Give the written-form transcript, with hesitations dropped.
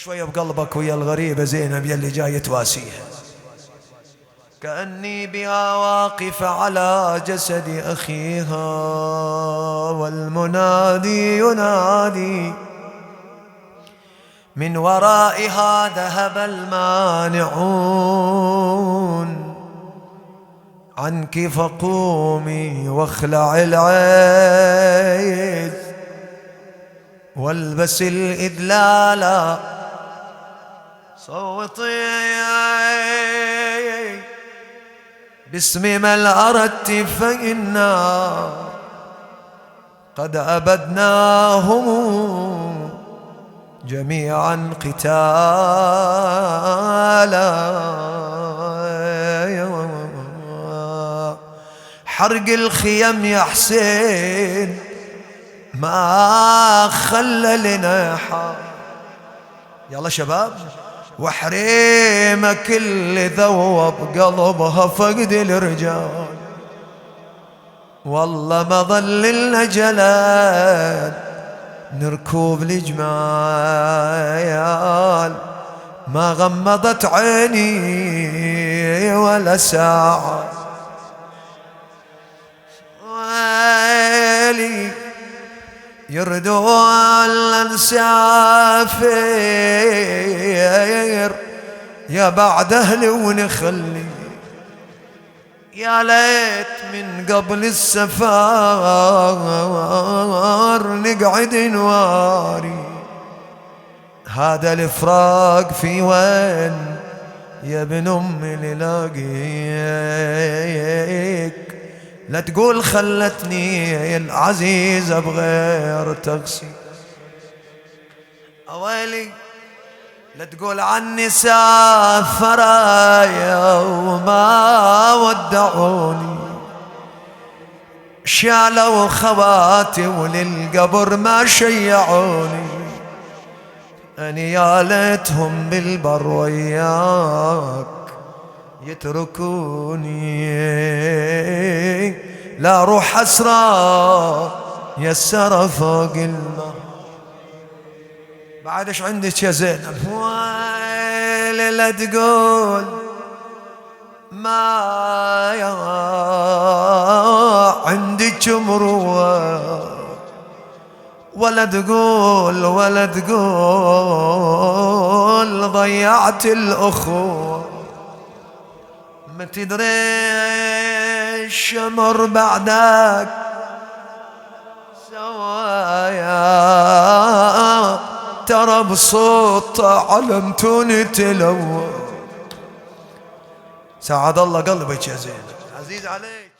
شوية بقلبك ويا الغريبة زينب يلي جاي تواسيها. كأني بها واقف على جسد أخيها والمنادي ينادي من ورائها ذهب المانعون عنك فقومي واخلعي العيد والبسي الإذلال صوتي باسم من أردت فإنا قد أبدناهم جميعا قتالا. حرق الخيم يا حسين ما خلى لنا حال. يلا شباب، وحريمك اللي ذوب قلبها فقد الرجال، والله ما ظل لنا جلال نركوب الجمال، ما غمضت عيني ولا ساعة. ويلي يردون نسافر يا بعد أهلي ونخلي، يا ليت من قبل السفر نقعد نواري هذا الفراق في وين يا ابن أمي للاقيك. لا تقول خلتني العزيزة بغير تغسي، أويلي لا تقول عني سافرة وما ودعوني، شالوا خواتي وللقبر ما شيعوني، أني يا ليتهم بالبر وياك يتركوني، لا روح حسرة يسر فوق الماء. بعد ايش عندك يا زينب؟ ويلي لا تقول ما يا عندك مروة، ولا تقول ضيعت الأخوة، ما تدري شمر بعدك سوايا، ترى بصوت علمتوني تلوى. سعد الله قلبك يا زينب، عزيز عليك.